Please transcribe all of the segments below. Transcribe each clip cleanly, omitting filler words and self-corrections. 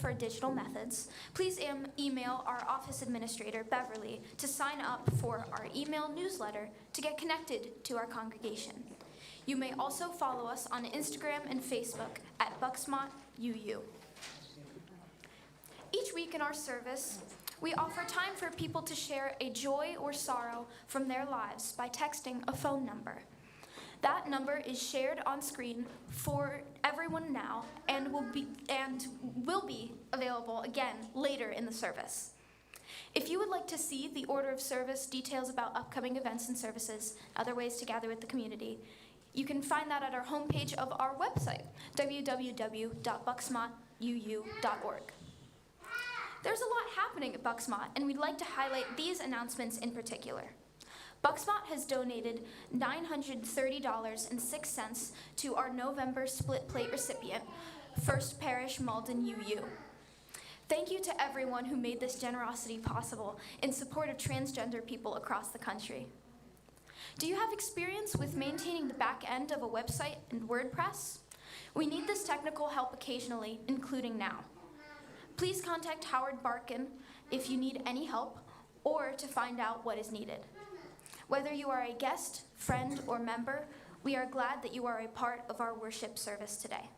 prefer digital methods, please email our office administrator, Beverly, to sign up for our email newsletter to get connected to our congregation. You may also follow us on Instagram and Facebook at Bucksmont UU. Each week in our service, we offer time for people to share a joy or sorrow from their lives by texting a phone number. That number is shared on screen for everyone now and will be available again later in the service. If you would like to see the order of service, details about upcoming events and services, other ways to gather with the community, you can find that at our homepage of our website, www.bucksmontuu.org. There's a lot happening at Bucksmont, and we'd like to highlight these announcements in particular. Bucksmont has donated $930.06 to our November split plate recipient, First Parish Malden UU. Thank you to everyone who made this generosity possible in support of transgender people across the country. Do you have experience with maintaining the back end of a website and WordPress? We need this technical help occasionally, including now. Please contact Howard Barkin if you need any help or to find out what is needed. Whether you are a guest, friend, or member, we are glad that you are a part of our worship service today.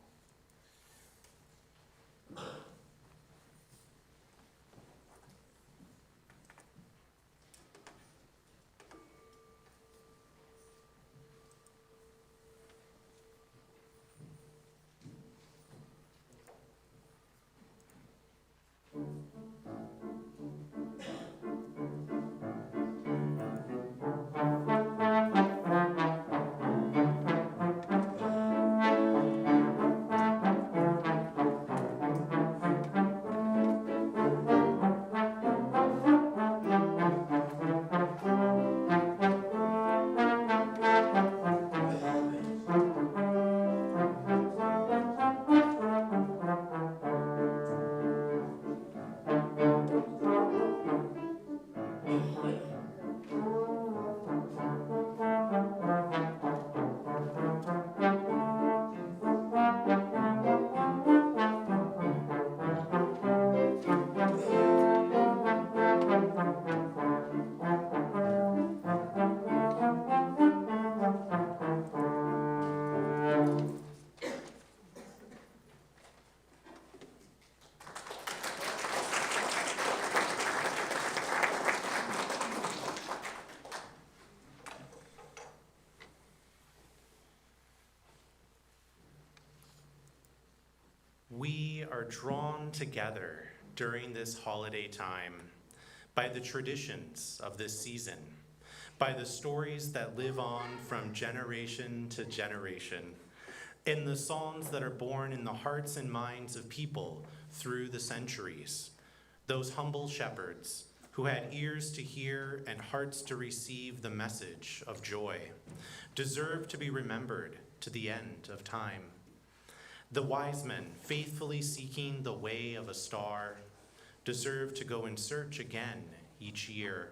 We are drawn together during this holiday time by the traditions of this season, by the stories that live on from generation to generation, in the songs that are born in the hearts and minds of people through the centuries. Those humble shepherds who had ears to hear and hearts to receive the message of joy deserve to be remembered to the end of time. The wise men, faithfully seeking the way of a star, deserve to go in search again each year,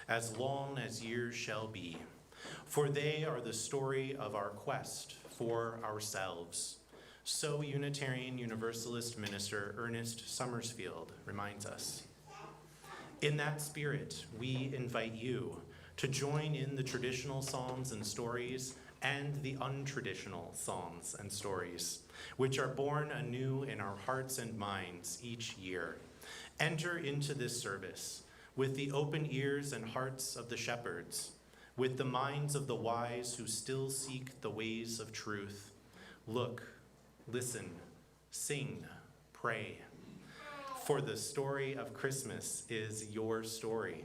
as long as years shall be, for they are the story of our quest for ourselves. So Unitarian Universalist minister Ernest Summersfield reminds us. In that spirit, we invite you to join in the traditional psalms and stories and the untraditional psalms and stories, which are born anew in our hearts and minds each year. Enter into this service with the open ears and hearts of the shepherds, with the minds of the wise who still seek the ways of truth. Look, listen, sing, pray. For the story of Christmas is your story.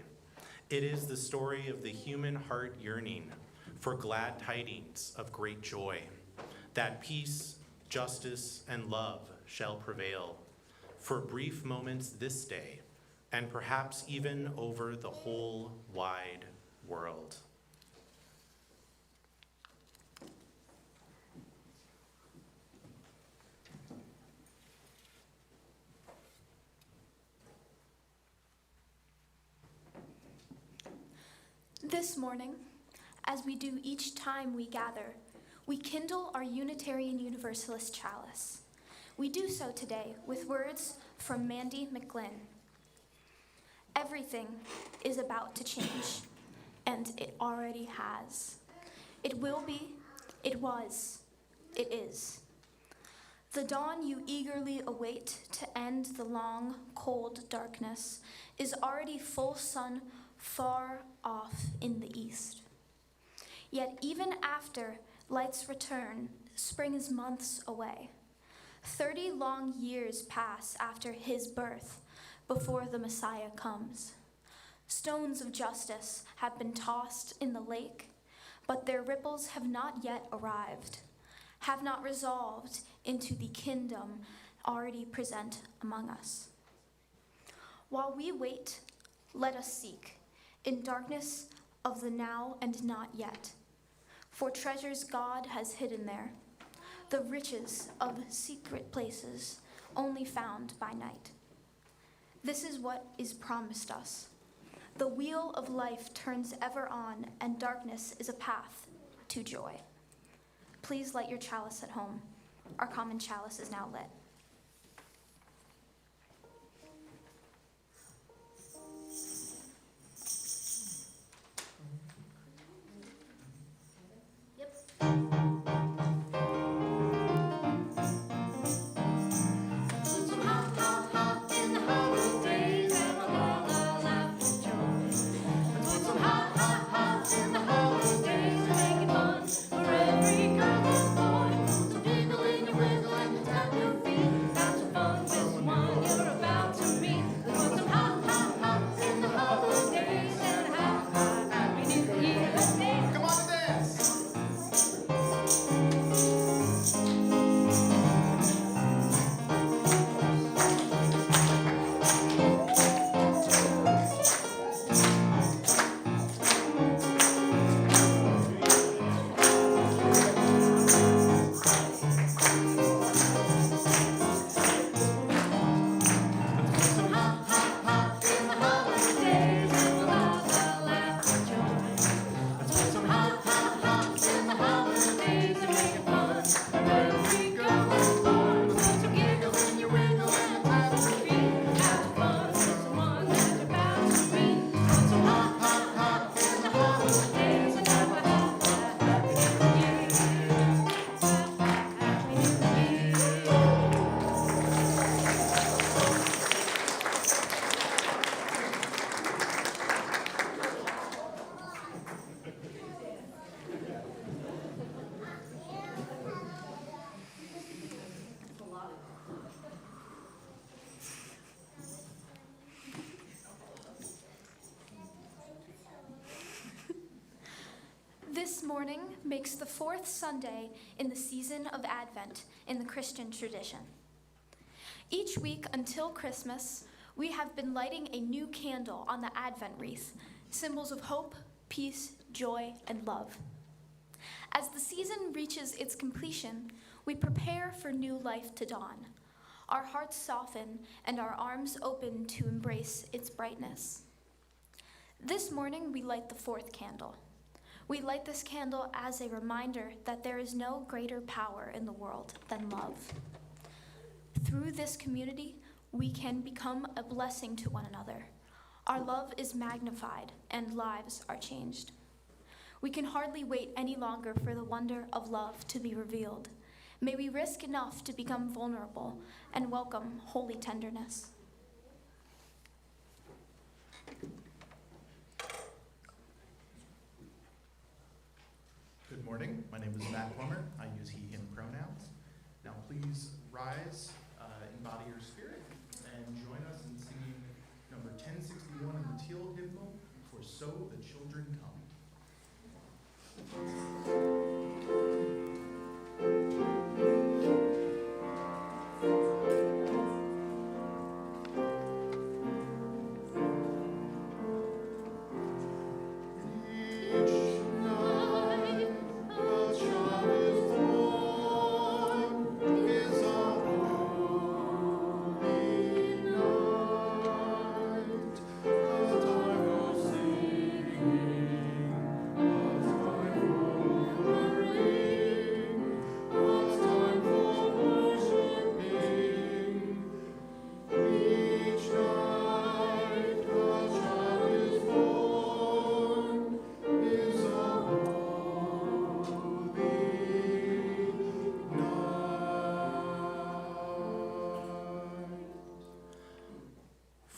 It is the story of the human heart yearning for glad tidings of great joy, that peace, justice, and love shall prevail for brief moments this day, and perhaps even over the whole wide world. This morning, as we do each time we gather, we kindle our Unitarian Universalist chalice. We do so today with words from Mandy McGlynn. Everything is about to change, and it already has. It will be, it was, it is. The dawn you eagerly await to end the long, cold darkness is already full sun far off in the east. Yet even after light's return, spring is months away. 30 long years pass after his birth before the Messiah comes. Stones of justice have been tossed in the lake, but their ripples have not yet arrived, have not resolved into the kingdom already present among us. While we wait, let us seek in darkness of the now and not yet, for treasures God has hidden there, the riches of secret places only found by night. This is what is promised us. The wheel of life turns ever on, and darkness is a path to joy. Please light your chalice at home. Our common chalice is now lit. This morning makes the fourth Sunday in the season of Advent in the Christian tradition. Each week until Christmas, we have been lighting a new candle on the Advent wreath, symbols of hope, peace, joy, and love. As the season reaches its completion, we prepare for new life to dawn. Our hearts soften and our arms open to embrace its brightness. This morning, we light the fourth candle. We light this candle as a reminder that there is no greater power in the world than love. Through this community, we can become a blessing to one another. Our love is magnified and lives are changed. We can hardly wait any longer for the wonder of love to be revealed. May we risk enough to become vulnerable and welcome holy tenderness. Good morning. My name is Matt Plummer. I use he, him pronouns. Now please rise, embody your spirit, and join us in singing number 1061 in the Teal hymnal, For So the Children Come. Singing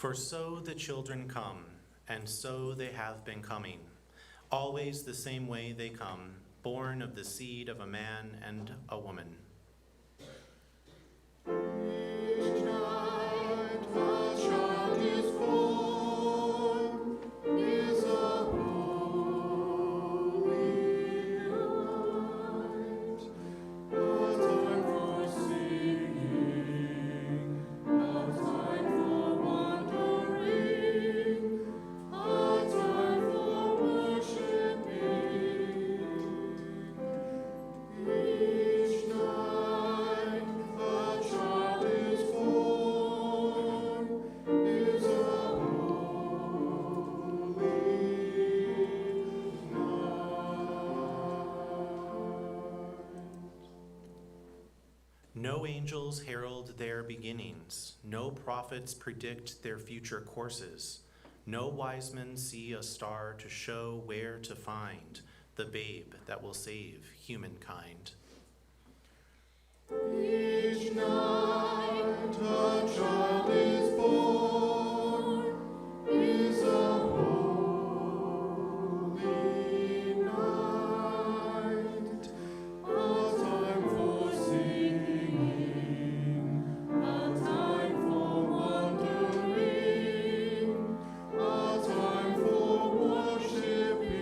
For so the children come, and so they have been coming, always the same way they come, born of the seed of a man and a woman. Each night a child is born, is a holy night, a time for singing, a time for wandering, a time for worshiping. Each night a child is born, is a holy night. No angels herald their beginnings, no prophets predict their future courses, no wise men see a star to show where to find the babe that will save humankind. Each night a child is born, is a holy night, a time for singing, a time for wandering, a time for worshiping.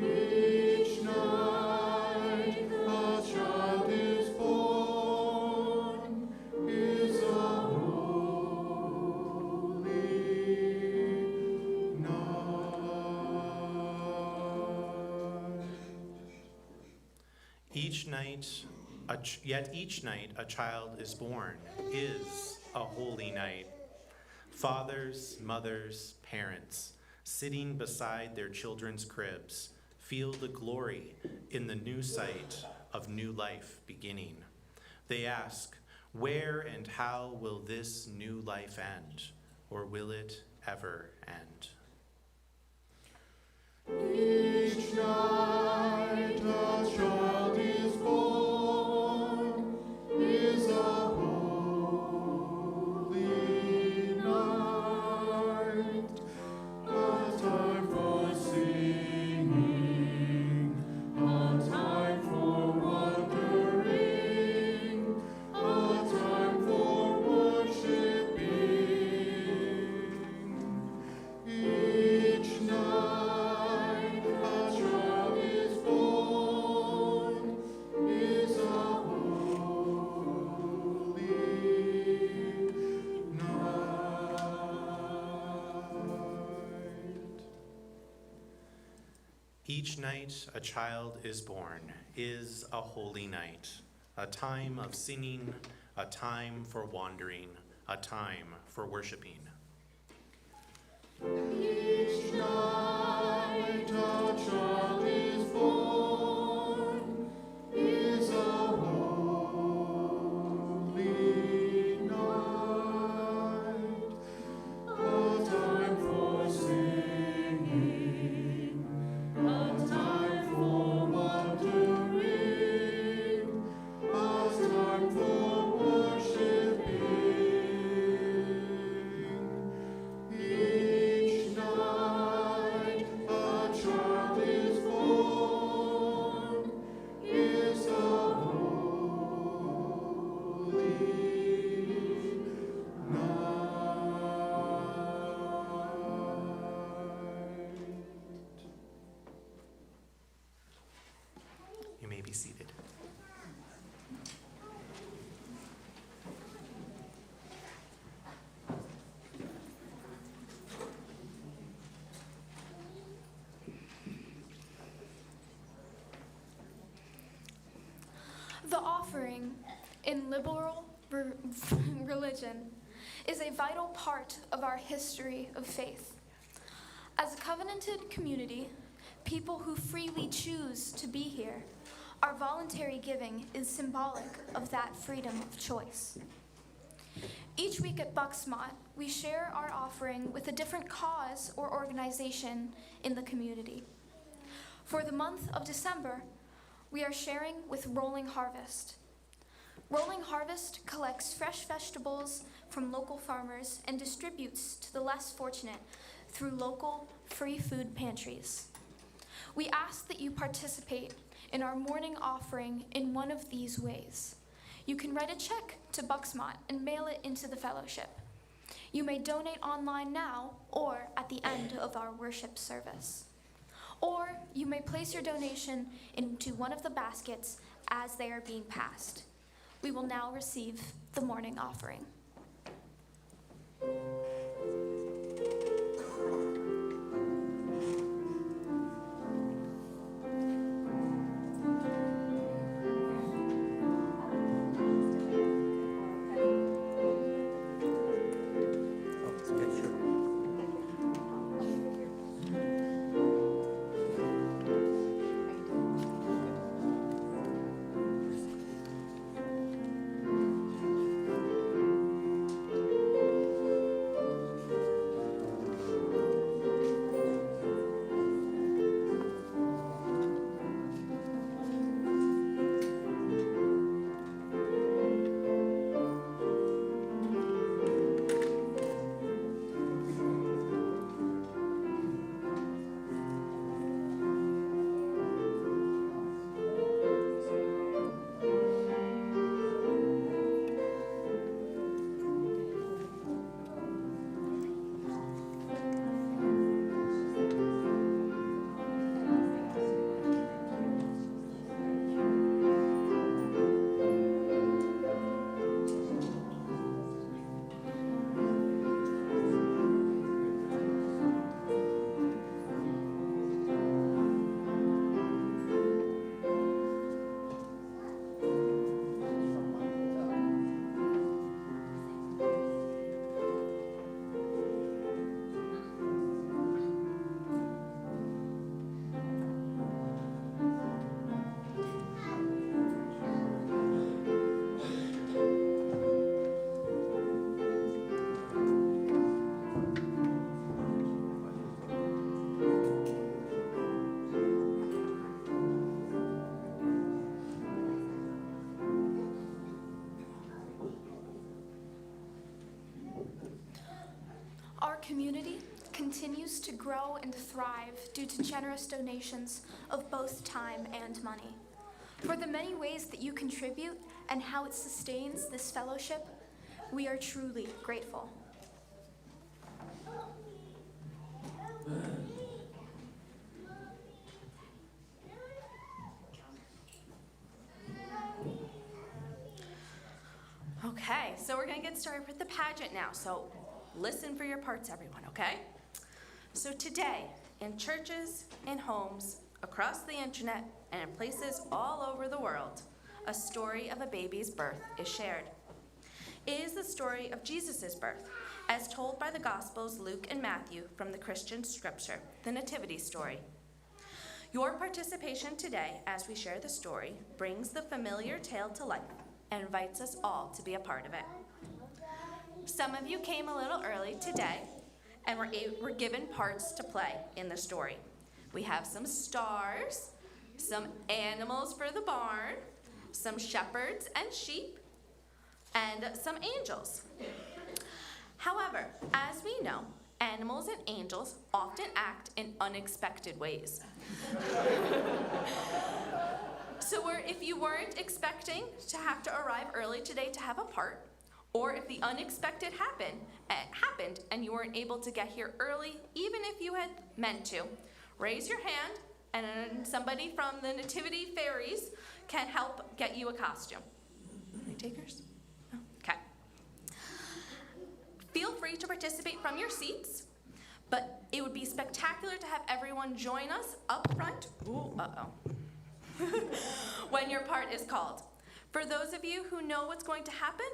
Each night a child is born, is a holy night. Yet each night a child is born is a holy night. Fathers, mothers, parents, sitting beside their children's cribs, feel the glory in the new sight of new life beginning. They ask, where and how will this new life end, or will it ever end? Each night a child is born, is a holy night, a time for singing, a time for wandering, a time for worshiping. Each night a child is born, is a holy night. Each night a child is born is a holy night, a time of singing, a time for wandering, a time for worshiping. Each night a child is born, is a holy night, a time for singing, a time for wandering, a time for worshiping. Each night a child is born, is a holy night. You may be seated. The offering in liberal religion is a vital part of our history of faith. As a covenanted community, people who freely choose to be here, our voluntary giving is symbolic of that freedom of choice. Each week at Bucksmont, we share our offering with a different cause or organization in the community. For the month of December, we are sharing with Rolling Harvest. Rolling Harvest collects fresh vegetables from local farmers and distributes to the less fortunate through local free food pantries. We ask that you participate in our morning offering in one of these ways. You can write a check to Bucksmont and mail it into the fellowship. You may donate online now or at the end of our worship service. Or you may place your donation into one of the baskets as they are being passed. We will now receive the morning offering. Our community continues to grow and thrive due to generous donations of both time and money. For the many ways that you contribute and how it sustains this fellowship, we are truly grateful. Okay, so we're gonna get started with the pageant now. So listen for your parts, everyone, okay? So today, in churches, in homes, across the internet, and in places all over the world, a story of a baby's birth is shared. It is the story of Jesus' birth, as told by the Gospels Luke and Matthew from the Christian scripture, the Nativity story. Your participation today, as we share the story, brings the familiar tale to life and invites us all to be a part of it. Some of you came a little early today and were given parts to play in the story. We have some stars, some animals for the barn, some shepherds and sheep, and some angels. However, as we know, animals and angels often act in unexpected ways. So if you weren't expecting to have to arrive early today to have a part, or if the unexpected happened and you weren't able to get here early, even if you had meant to, raise your hand and somebody from the Nativity Fairies can help get you a costume. Any takers? No? Okay. Feel free to participate from your seats, but it would be spectacular to have everyone join us up front. Ooh, when your part is called. For those of you who know what's going to happen,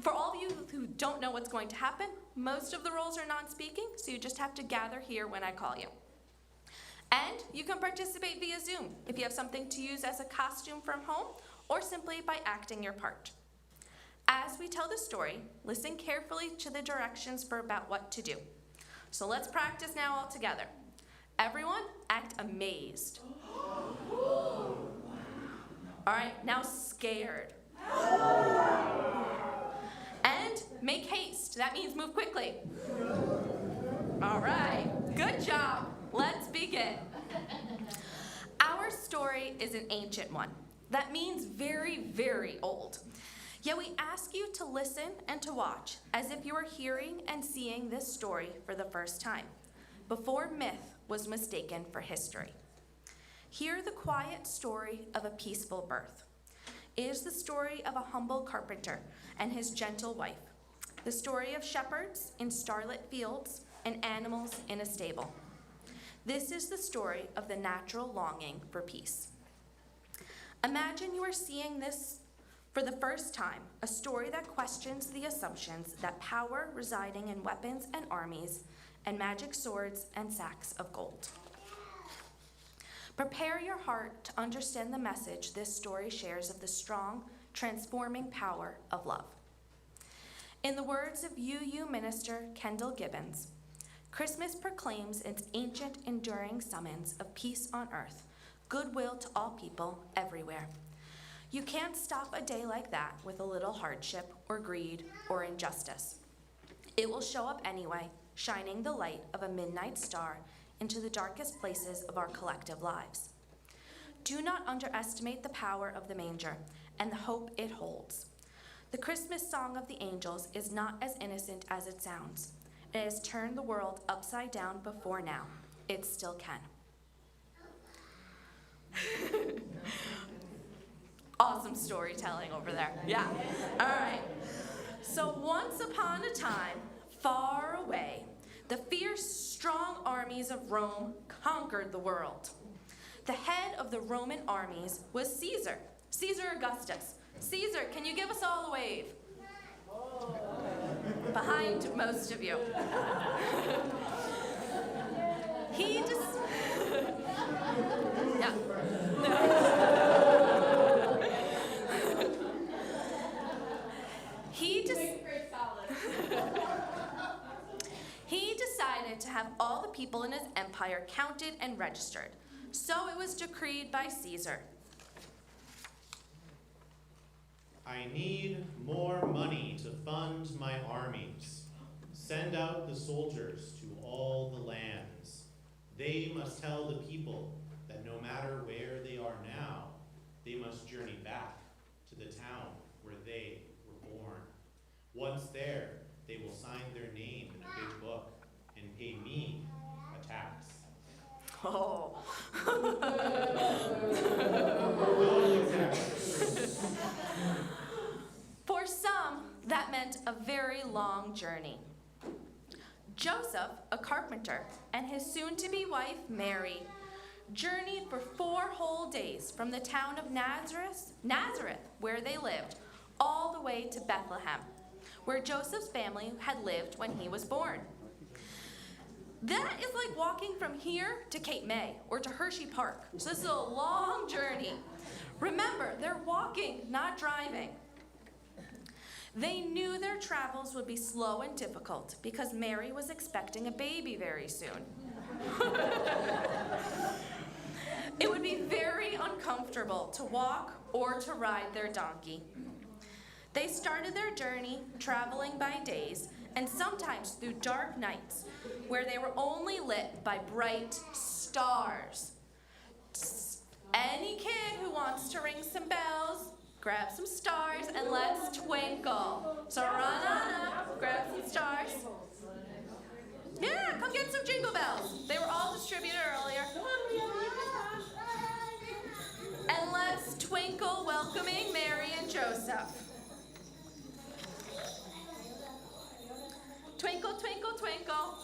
for all of you who don't know what's going to happen, most of the roles are non-speaking, so you just have to gather here when I call you. And you can participate via Zoom if you have something to use as a costume from home, or simply by acting your part. As we tell the story, listen carefully to the directions for about what to do. So let's practice now all together. Everyone, act amazed. All right, now scared. And make haste. That means move quickly. All right, good job. Let's begin. Our story is an ancient one. That means very, very old. Yet we ask you to listen and to watch as if you are hearing and seeing this story for the first time, before myth was mistaken for history. Hear the quiet story of a peaceful birth. It is the story of a humble carpenter and his gentle wife, the story of shepherds in starlit fields and animals in a stable. This is the story of the natural longing for peace. Imagine you are seeing this for the first time, a story that questions the assumptions that power residing in weapons and armies and magic swords and sacks of gold. Prepare your heart to understand the message this story shares of the strong, transforming power of love. In the words of UU minister Kendall Gibbons, Christmas proclaims its ancient, enduring summons of peace on earth, goodwill to all people everywhere. You can't stop a day like that with a little hardship or greed or injustice. It will show up anyway, shining the light of a midnight star into the darkest places of our collective lives. Do not underestimate the power of the manger and the hope it holds. The Christmas song of the angels is not as innocent as it sounds. It has turned the world upside down before now. It still can. Awesome storytelling over there. Yeah. All right. So once upon a time, far away, the fierce, strong armies of Rome conquered the world. The head of the Roman armies was Caesar, Caesar Augustus. Caesar, can you give us all a wave? Behind most of you. He just... yeah. He decided to have all the people in his empire counted and registered. So it was decreed by Caesar. I need more money to fund my armies. Send out the soldiers to all the lands. They must tell the people that no matter where they are now, they must journey back to the town where they were born. Once there, they will sign their name in a big book and pay me a tax. Oh. For some, that meant a very long journey. Joseph, a carpenter, and his soon-to-be wife, Mary, journeyed for 4 whole days from the town of Nazareth, where they lived, all the way to Bethlehem, where Joseph's family had lived when he was born. That is like walking from here to Cape May or to Hershey Park. So this is a long journey. Remember, they're walking, not driving. They knew their travels would be slow and difficult because Mary was expecting a baby very soon. It would be very uncomfortable to walk or to ride their donkey. They started their journey traveling by days and sometimes through dark nights where they were only lit by bright stars. Any kid who wants to ring some bells, grab some stars and let's twinkle. So run on up, grab some stars. Yeah, come get some jingle bells. They were all distributed earlier. And let's twinkle, welcoming Mary and Joseph. Twinkle, twinkle, twinkle.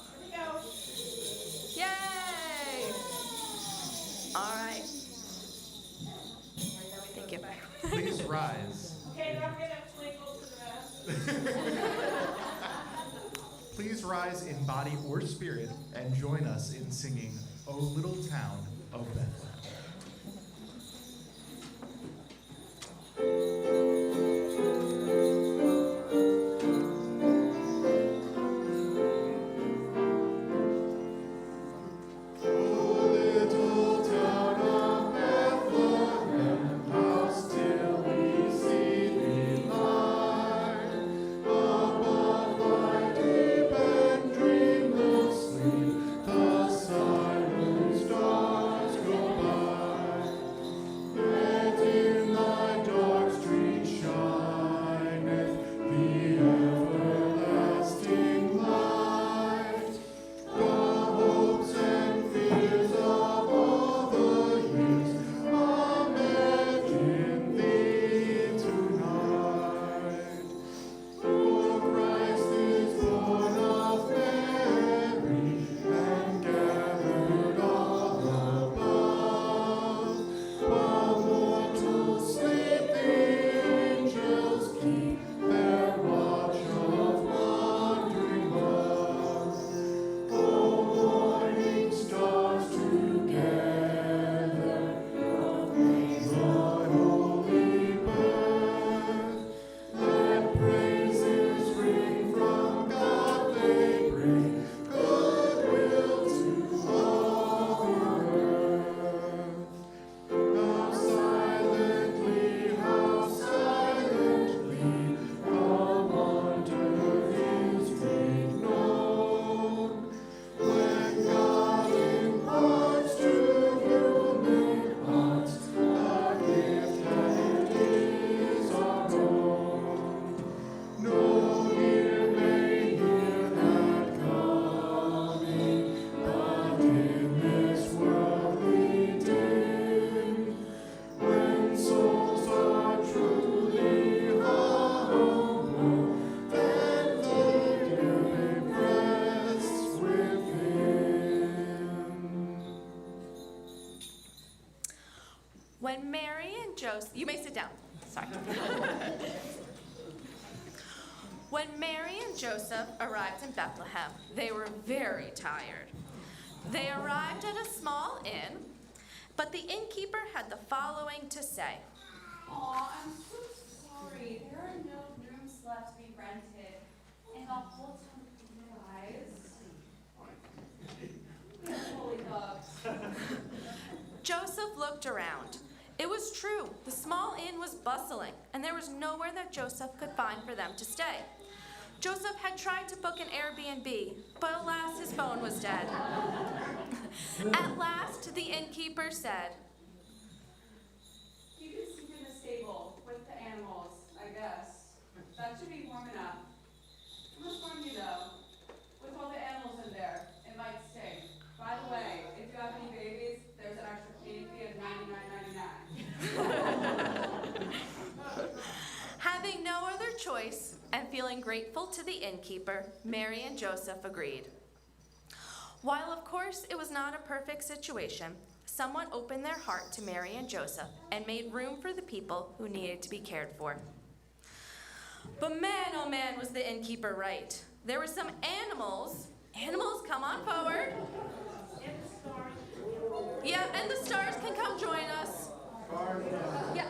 Yay! All right. Thank you. Please rise. Okay, now I'm gonna twinkle to the rest. Please rise in body or spirit and join us in singing O Little Town of Bethlehem. Above You may sit down. Sorry. When Mary and Joseph arrived in Bethlehem, they were very tired. They arrived at a small inn, but the innkeeper had the following to say. Aw, I'm so sorry. There are no rooms left to be rented. And the whole town realized. Holy dogs. Joseph looked around. It was true. The small inn was bustling, and there was nowhere that Joseph could find for them to stay. Joseph had tried to book an Airbnb, but alas, his phone was dead. At last, the innkeeper said, You can sleep in the stable with the animals, I guess. That should be warm enough. I must warn you though, with all the animals in there, it might stink. By the way, if you have any babies, there's an extra cleaning fee of $99.99. Having no other choice and feeling grateful to the innkeeper, Mary and Joseph agreed. While of course it was not a perfect situation, someone opened their heart to Mary and Joseph and made room for the people who needed to be cared for. But man, oh man, was the innkeeper right. There were some animals. Animals, come on forward. Yeah, and the stars can come join us. Yeah.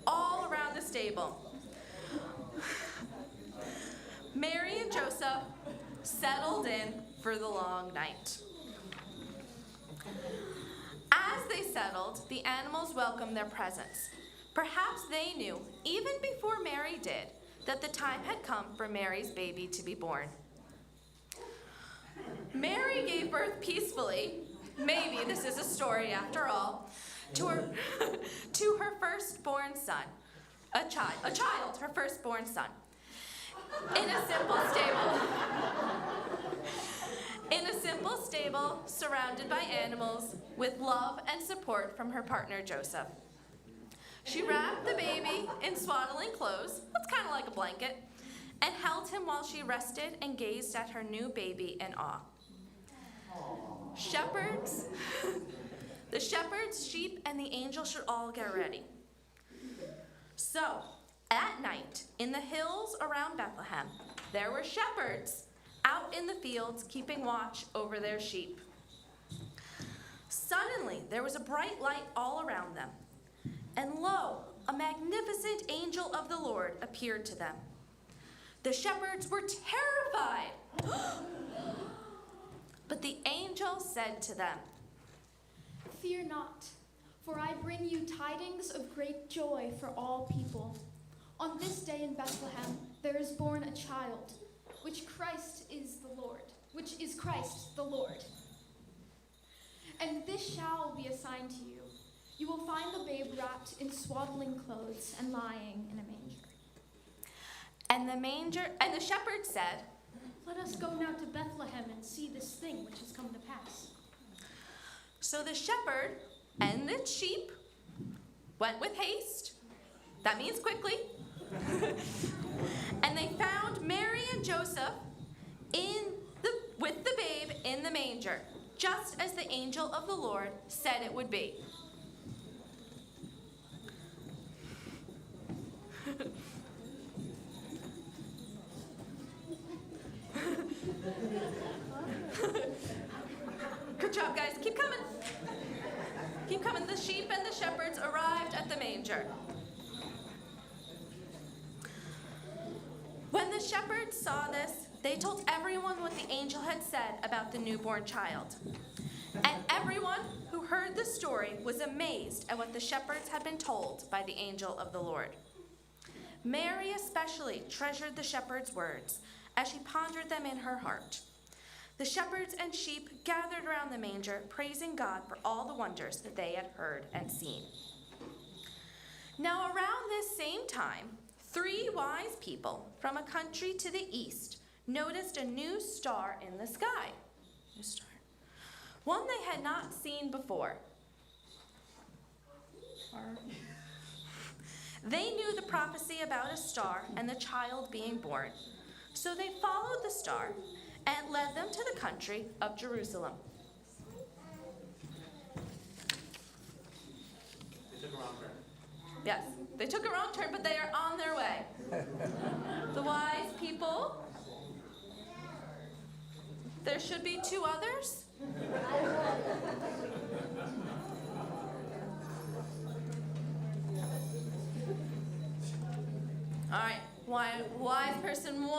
All around the stable, Mary and Joseph settled in for the long night. As they settled, the animals welcomed their presence. Perhaps they knew, even before Mary did, that the time had come for Mary's baby to be born. Mary gave birth peacefully, maybe this is a story after all, to her firstborn son, her firstborn son, in a simple stable surrounded by animals with love and support from her partner Joseph. She wrapped the baby in swaddling clothes, that's kind of like a blanket, and held him while she rested and gazed at her new baby in awe. The shepherds, sheep, and the angel should all get ready. So, at night, in the hills around Bethlehem, there were shepherds out in the fields keeping watch over their sheep. Suddenly, there was a bright light all around them, and lo, a magnificent angel of the Lord appeared to them. The shepherds were terrified. But the angel said to them, Fear not, for I bring you tidings of great joy for all people. On this day in Bethlehem there is born a child, which is Christ the Lord. And this shall be a sign to you. You will find the babe wrapped in swaddling clothes and lying in a manger. And the shepherd said, Let us go now to Bethlehem and see this thing which has come to pass. So the shepherd and the sheep went with haste. That means quickly. And they found Mary and Joseph with the babe in the manger, just as the angel of the Lord said it would be. Good job, guys. Keep coming. Keep coming. The sheep and the shepherds arrived at the manger. When the shepherds saw this, they told everyone what the angel had said about the newborn child. And everyone who heard the story was amazed at what the shepherds had been told by the angel of the Lord. Mary especially treasured the shepherds' words as she pondered them in her heart. The shepherds and sheep gathered around the manger, praising God for all the wonders that they had heard and seen. Now, around this same time, 3 wise people from a country to the east noticed a new star in the sky. New star. One they had not seen before. They knew the prophecy about a star and the child being born. So they followed the star and led them to the country of Jerusalem. They took a wrong turn. Yes, they took a wrong turn, but they are on their way. The wise people. There should be 2 others. All right, wise person 1.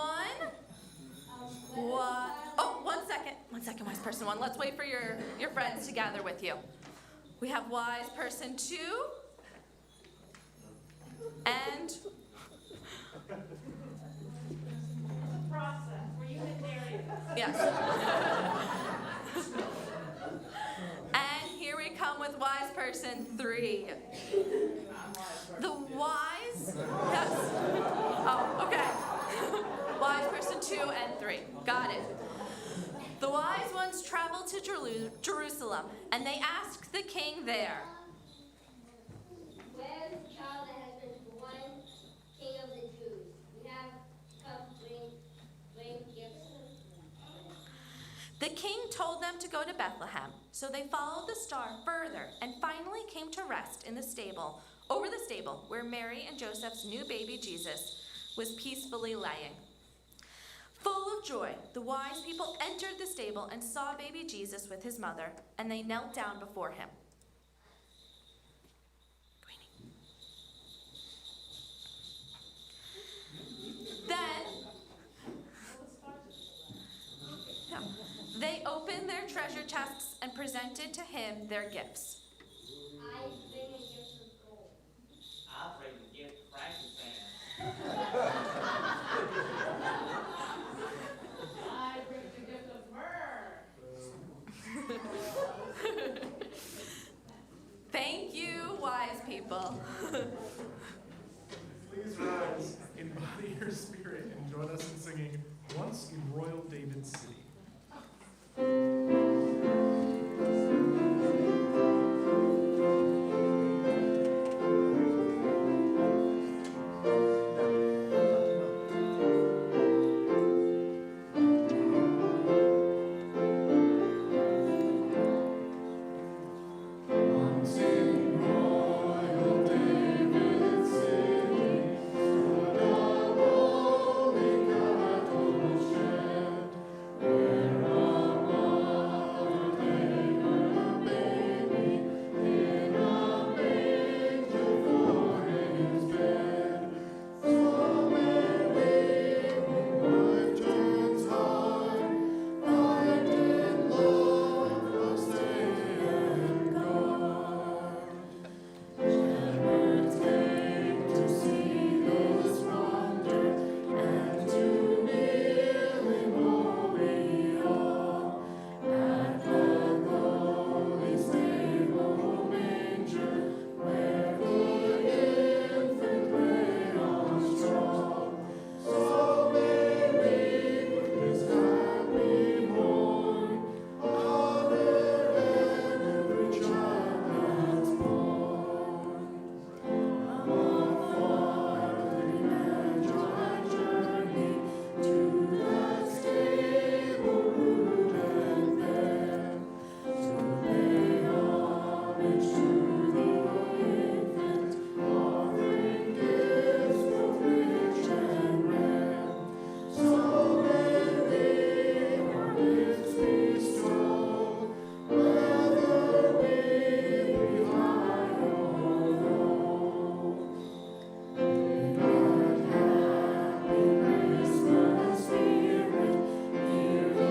Oh, 1 second. 1 second, wise person 1. Let's wait for your friends to gather with you. We have wise person 2. And Process, were you in there? yes. And here we come with wise person 3. The wise, yes. Oh, okay. Wise person 2 and 3. Got it. The wise ones traveled to Jerusalem, and they asked the king there. Where is the child that has been born, King of the Jews? We have come bring gifts. The king told them to go to Bethlehem, so they followed the star further and finally came to rest in the stable, over the stable where Mary and Joseph's new baby Jesus was peacefully laying. Full of joy, the wise people entered the stable and saw baby Jesus with his mother, and they knelt down before him. They opened their treasure chests and presented to him their gifts. I bring a gift of gold. I'll bring the gift of frankincense. I bring the gift of myrrh. Thank you, wise people. Please rise, embody your spirit, and join us in singing Once in Royal David City. Once in royal David city, stood a rolling cattle shed, where a mother laid her baby in a manger for his bed. So Mary, when life turns hard, find in love a stay and guard. Shepherds came to see this wonder, and to kneel in holy awe at the lowly stable manger, where the infant lay on straw. So Mary, this happy morn, honored every child that's born. Afar the Magi journey to that stable rude and fair, to pay homage to the infant, offering gifts both rich and rare. So may we our gifts bestow, whether we be high or low. In that happy Christmas spirit, hear the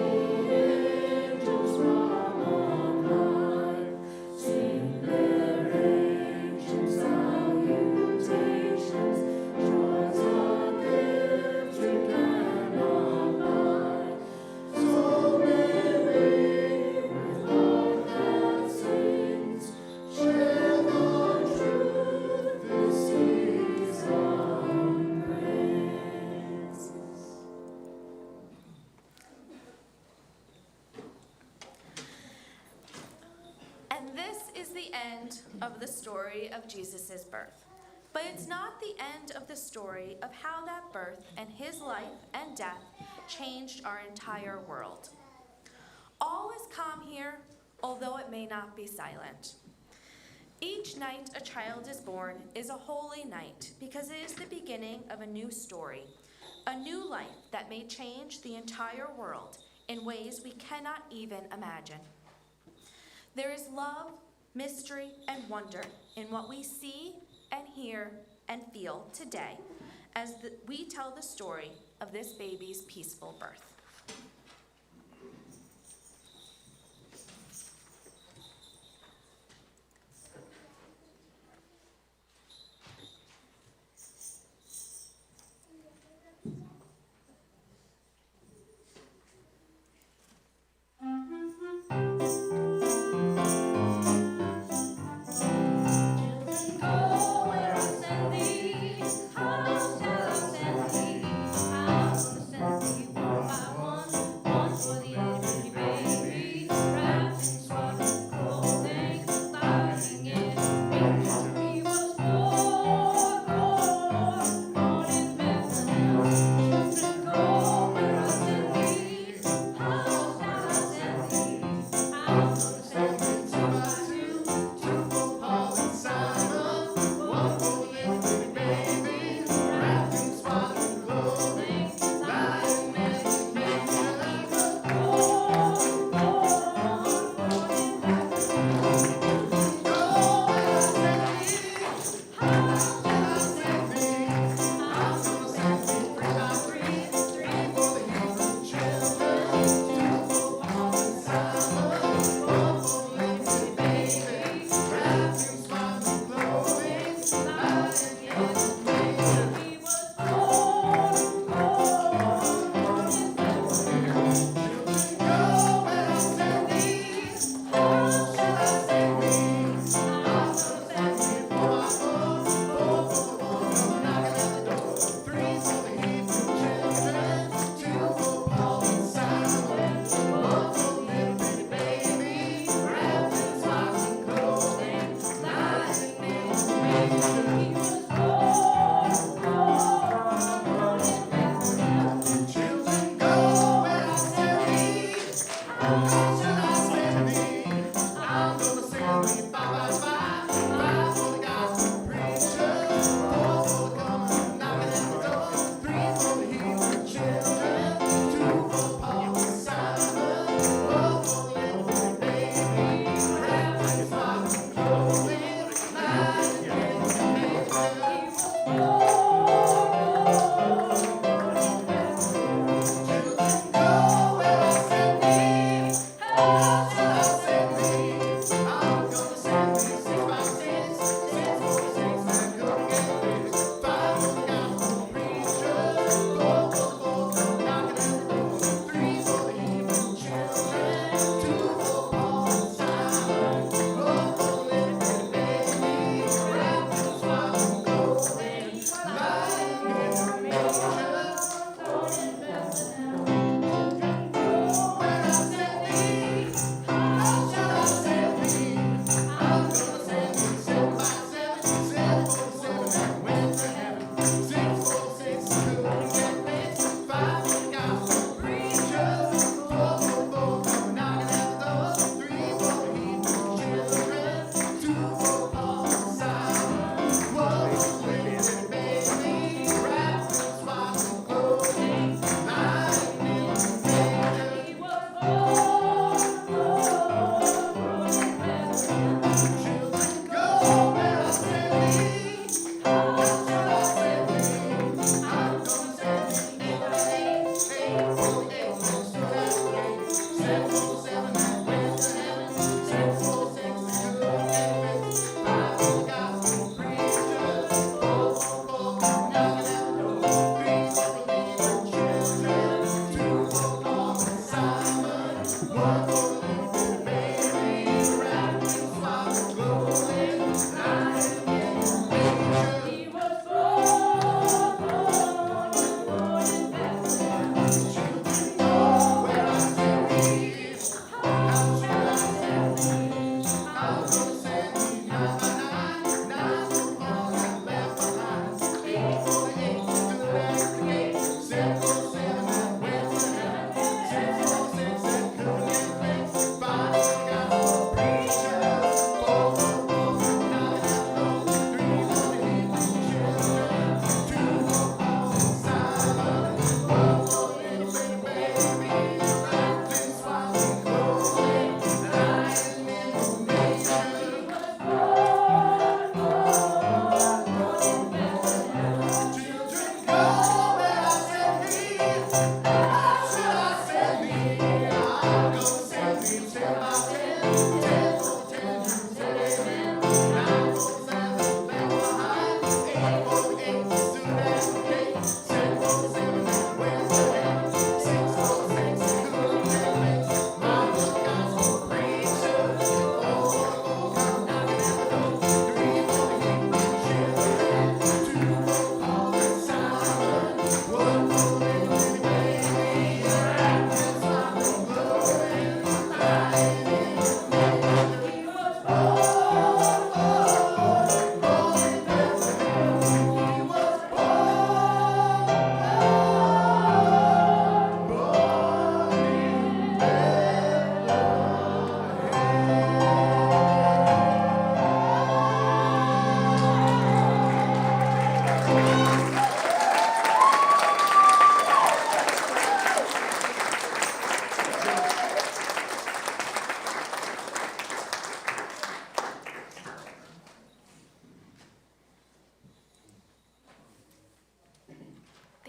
angels from on high, sing their ancient salutations, joys of gifts we cannot buy. So may we, with love that sings, share the truth this season brings. And this is the end of the story of Jesus' birth. But it's not the end of the story of how that birth and his life and death changed our entire world. All is calm here, although it may not be silent. Each night a child is born is a holy night because it is the beginning of a new story, a new life that may change the entire world in ways we cannot even imagine. There is love, mystery, and wonder in what we see and hear and feel today as we tell the story of this baby's peaceful birth. Go where I send thee. How shall I send thee? How shall I send thee? Where I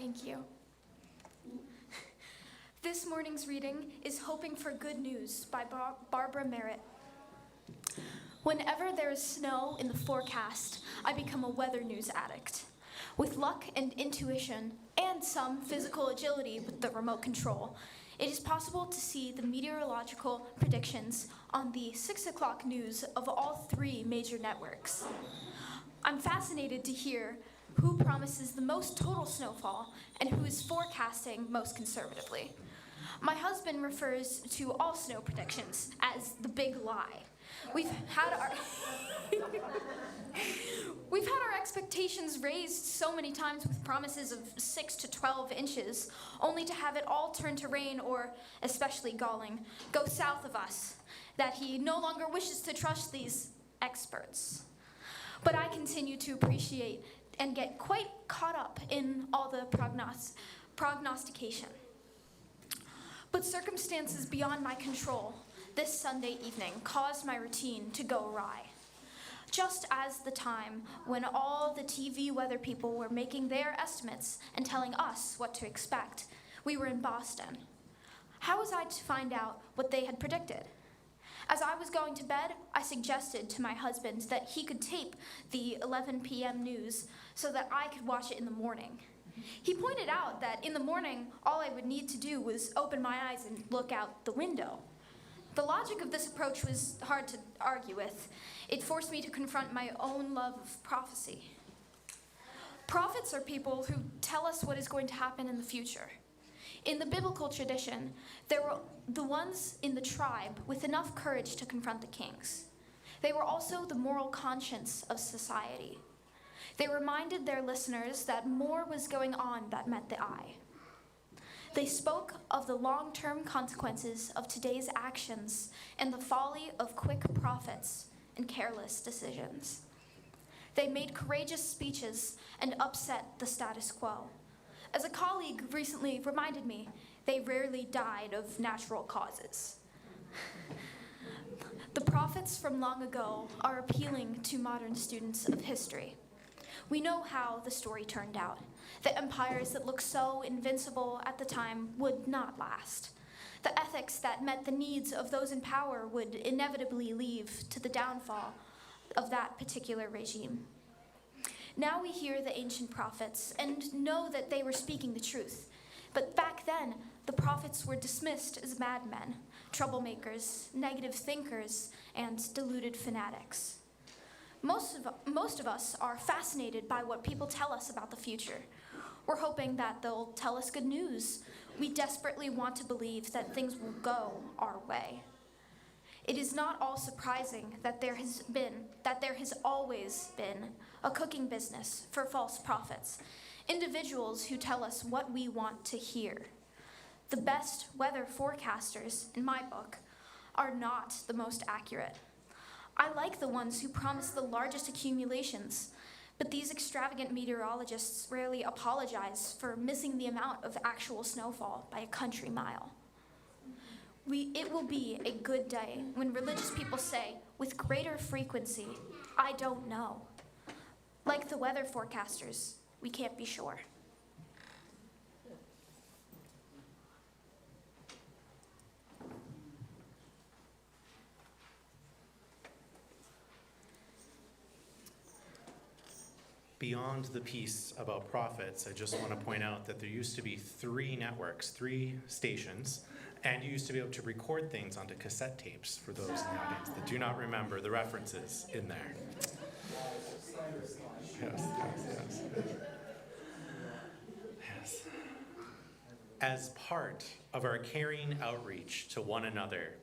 Thank you. This morning's reading is Hoping for Good News by Barbara Merritt. Whenever there is snow in the forecast, I become a weather news addict. With luck and intuition, and some physical agility with the remote control, it is possible to see the meteorological predictions on the 6 o'clock news of all 3 major networks. I'm fascinated to hear who promises the most total snowfall and who is forecasting most conservatively. My husband refers to all snow predictions as the big lie. We've had our expectations raised so many times with promises of 6 to 12 inches, only to have it all turn to rain or, especially galling, go south of us, that he no longer wishes to trust these experts. But I continue to appreciate and get quite caught up in all the prognostication. But circumstances beyond my control this Sunday evening caused my routine to go awry. Just as the time when all the TV weather people were making their estimates and telling us what to expect, we were in Boston. How was I to find out what they had predicted? As I was going to bed, I suggested to my husband that he could tape the 11 p.m. news so that I could watch it in the morning. He pointed out that in the morning, all I would need to do was open my eyes and look out the window. The logic of this approach was hard to argue with. It forced me to confront my own love of prophecy. Prophets are people who tell us what is going to happen in the future. In the biblical tradition, there were the ones in the tribe with enough courage to confront the kings. They were also the moral conscience of society. They reminded their listeners that more was going on that met the eye. They spoke of the long-term consequences of today's actions and the folly of quick profits and careless decisions. They made courageous speeches and upset the status quo. As a colleague recently reminded me, they rarely died of natural causes. The prophets from long ago are appealing to modern students of history. We know how the story turned out. The empires that looked so invincible at the time would not last. The ethics that met the needs of those in power would inevitably lead to the downfall of that particular regime. Now we hear the ancient prophets and know that they were speaking the truth. But back then, the prophets were dismissed as madmen, troublemakers, negative thinkers, and deluded fanatics. Most of us are fascinated by what people tell us about the future. We're hoping that they'll tell us good news. We desperately want to believe that things will go our way. It is not all surprising that there has always been a cooking business for false prophets, individuals who tell us what we want to hear. The best weather forecasters, in my book, are not the most accurate. I like the ones who promise the largest accumulations, but these extravagant meteorologists rarely apologize for missing the amount of actual snowfall by a country mile. It will be a good day when religious people say, with greater frequency, I don't know. Like the weather forecasters, we can't be sure. Beyond the piece about prophets, I just want to point out that there used to be 3 networks, 3 stations, and you used to be able to record things onto cassette tapes for those in the audience that do not remember the references in there. Yes. As part of our caring outreach to one another,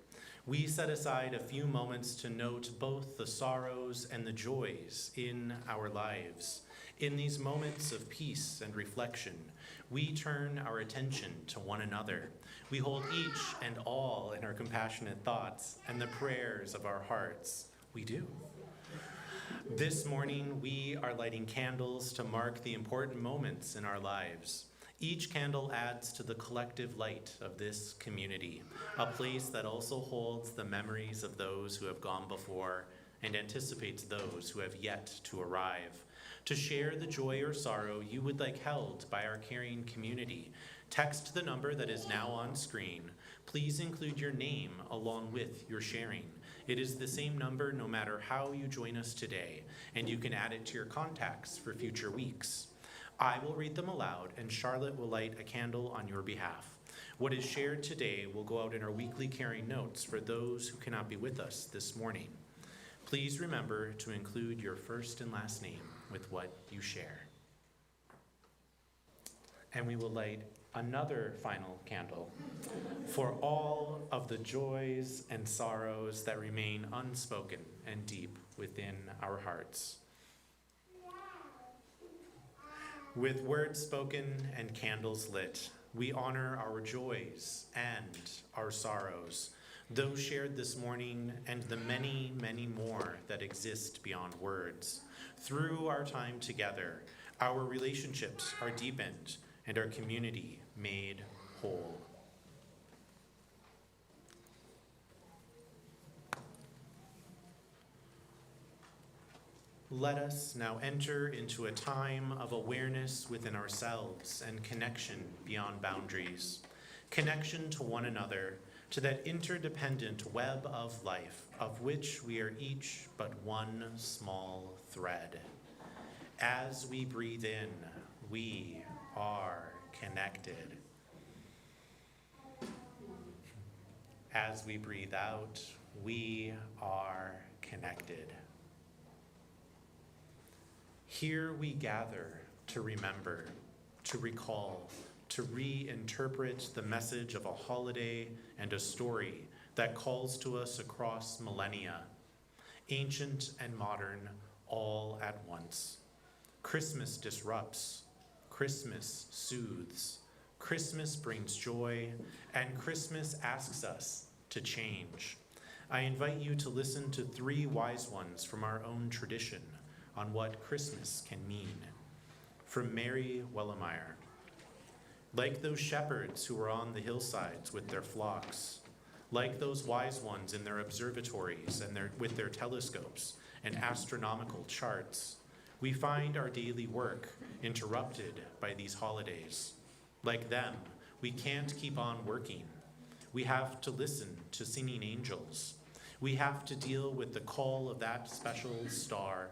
we set aside a few moments to note both the sorrows and the joys in our lives. In these moments of peace and reflection, we turn our attention to one another. We hold each and all in our compassionate thoughts and the prayers of our hearts. We do. This morning, we are lighting candles to mark the important moments in our lives. Each candle adds to the collective light of this community, a place that also holds the memories of those who have gone before and anticipates those who have yet to arrive. To share the joy or sorrow you would like held by our caring community, text the number that is now on screen. Please include your name along with your sharing. It is the same number no matter how you join us today, and you can add it to your contacts for future weeks. I will read them aloud, and Charlotte will light a candle on your behalf. What is shared today will go out in our weekly caring notes for those who cannot be with us this morning. Please remember to include your first and last name with what you share. And we will light another final candle for all of the joys and sorrows that remain unspoken and deep within our hearts. With words spoken and candles lit, we honor our joys and our sorrows, those shared this morning and the many, many more that exist beyond words. Through our time together, our relationships are deepened and our community made whole. Let us now enter into a time of awareness within ourselves and connection beyond boundaries. Connection to one another, to that interdependent web of life, of which we are each but one small thread. As we breathe in, we are connected. As we breathe out, we are connected. Here we gather to remember, to recall, to reinterpret the message of a holiday and a story that calls to us across millennia, ancient and modern, all at once. Christmas disrupts, Christmas soothes, Christmas brings joy, and Christmas asks us to change. I invite you to listen to three wise ones from our own tradition on what Christmas can mean. From Mary Wellemeyer. Like those shepherds who were on the hillsides with their flocks, like those wise ones in their observatories and with their telescopes and astronomical charts, we find our daily work interrupted by these holidays. Like them, we can't keep on working. We have to listen to singing angels. We have to deal with the call of that special star.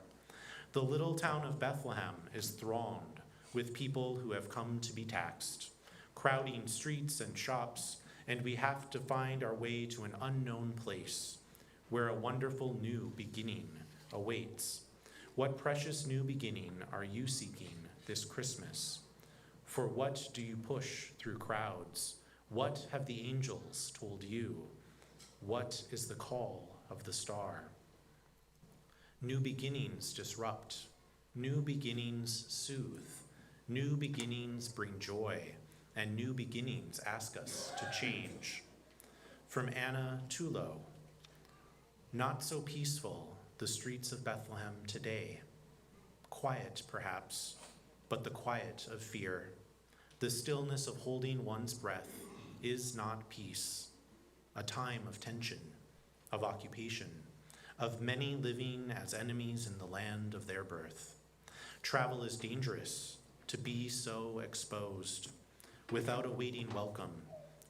The little town of Bethlehem is thronged with people who have come to be taxed, crowding streets and shops, and we have to find our way to an unknown place where a wonderful new beginning awaits. What precious new beginning are you seeking this Christmas? For what do you push through crowds? What have the angels told you? What is the call of the star? New beginnings disrupt. New beginnings soothe. New beginnings bring joy. And new beginnings ask us to change. From Anna Tulo. Not so peaceful, the streets of Bethlehem today. Quiet, perhaps, but the quiet of fear. The stillness of holding one's breath is not peace. A time of tension, of occupation, of many living as enemies in the land of their birth. Travel is dangerous, to be so exposed, without a waiting welcome,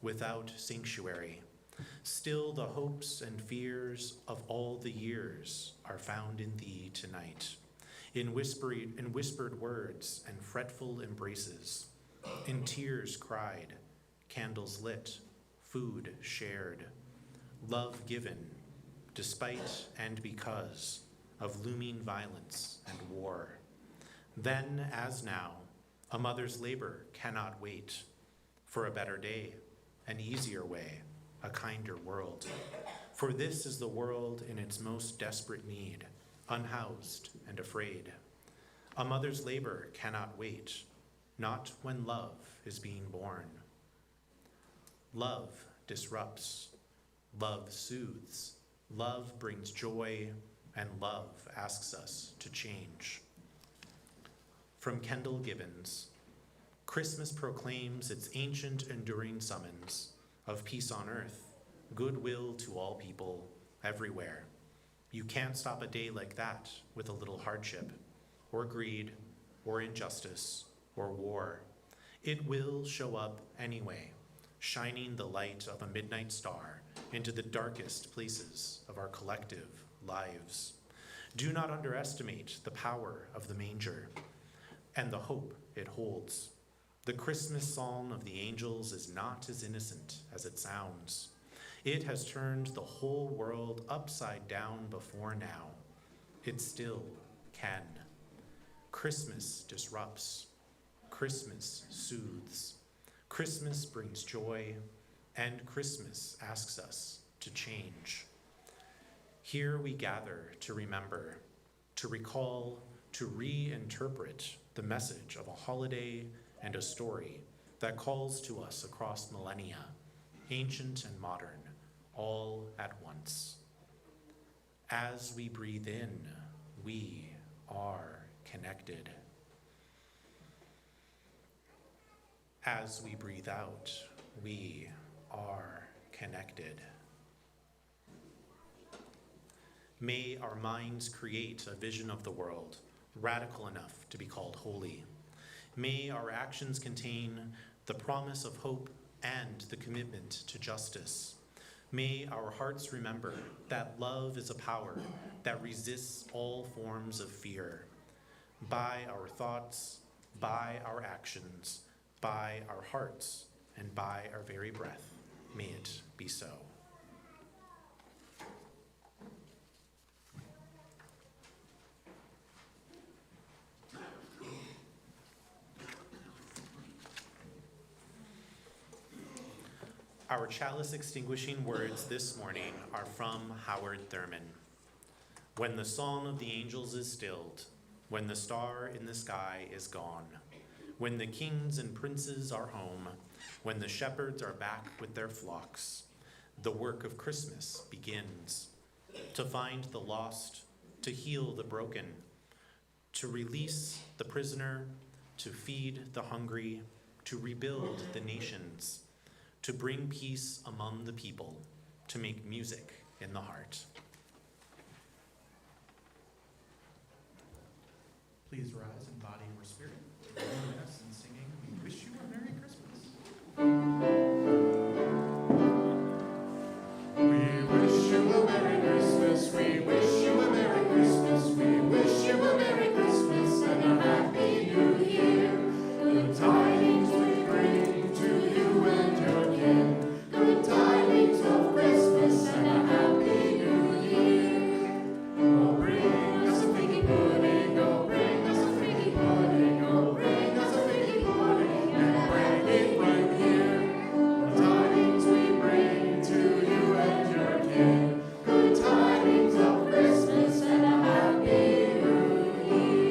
without sanctuary. Still the hopes and fears of all the years are found in thee tonight, in whispered words and fretful embraces, in tears cried, candles lit, food shared, love given, despite and because of looming violence and war. Then, as now, a mother's labor cannot wait for a better day, an easier way, a kinder world. For this is the world in its most desperate need, unhoused and afraid. A mother's labor cannot wait, not when love is being born. Love disrupts, love soothes, love brings joy, and love asks us to change. From Kendall Gibbons, Christmas proclaims its ancient, enduring summons of peace on earth, goodwill to all people, everywhere. You can't stop a day like that with a little hardship. or greed, or injustice, or war. It will show up anyway, shining the light of a midnight star into the darkest places of our collective lives. Do not underestimate the power of the manger and the hope it holds. The Christmas song of the angels is not as innocent as it sounds. It has turned the whole world upside down before now. It still can. Christmas disrupts. Christmas soothes. Christmas brings joy, and Christmas asks us to change. Here we gather to remember, to recall, to reinterpret the message of a holiday and a story that calls to us across millennia, ancient and modern, all at once. As we breathe in, we are connected. As we breathe out, we are connected. May our minds create a vision of the world, radical enough to be called holy. May our actions contain the promise of hope and the commitment to justice. May our hearts remember that love is a power that resists all forms of fear. By our thoughts, by our actions, by our hearts, and by our very breath, may it be so. Our chalice extinguishing words this morning are from Howard Thurman. When the song of the angels is stilled, when the star in the sky is gone, when the kings and princes are home, when the shepherds are back with their flocks, the work of Christmas begins. To find the lost, to heal the broken, to release the prisoner, to feed the hungry, to rebuild the nations, to bring peace among the people, to make music in the heart. Please rise in body or spirit. Join us in singing We Wish You a Merry Christmas. We wish you a Merry Christmas. We wish you a Merry Christmas. We wish you a Merry Christmas and a Happy New Year. Good tidings we bring to you and your kin. Good tidings of Christmas and a Happy New Year. Oh, bring us a figgy pudding. Oh, bring us a figgy pudding. Oh, bring us a figgy pudding and bring it right here. Good tidings we bring to you and your kin. Good tidings of Christmas and a Happy New Year.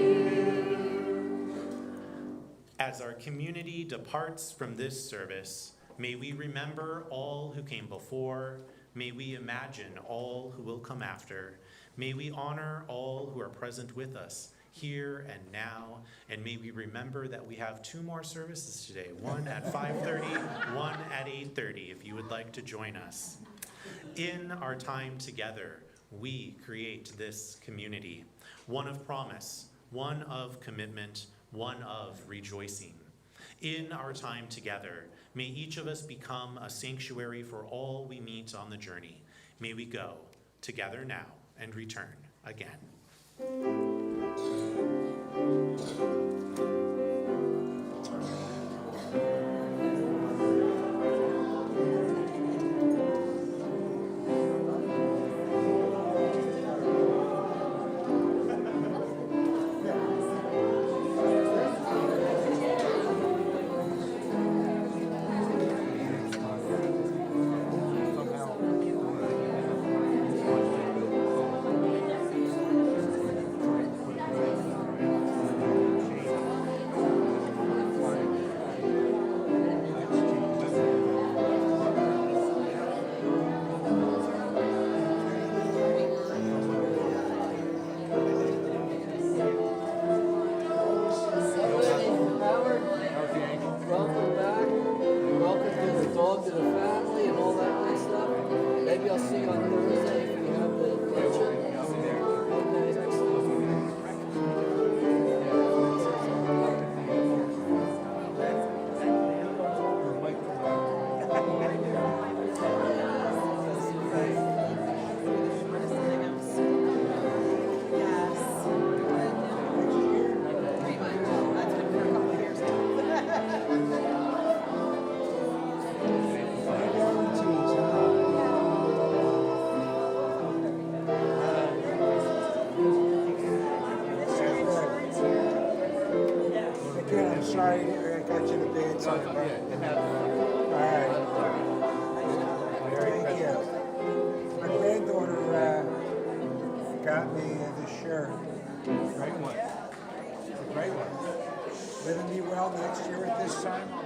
As our community departs from this service, may we remember all who came before. May we imagine all who will come after. May we honor all who are present with us here and now. And may we remember that we have 2 more services today, one at 5:30, one at 8:30, if you would like to join us. In our time together, we create this community, one of promise, one of commitment, one of rejoicing. In our time together, may each of us become a sanctuary for all we meet on the journey. May we go together now and return again. sorry, I got you the bad side. All right. Thank you. My granddaughter got me this shirt. Great one. Great one. Living me well next year at this time.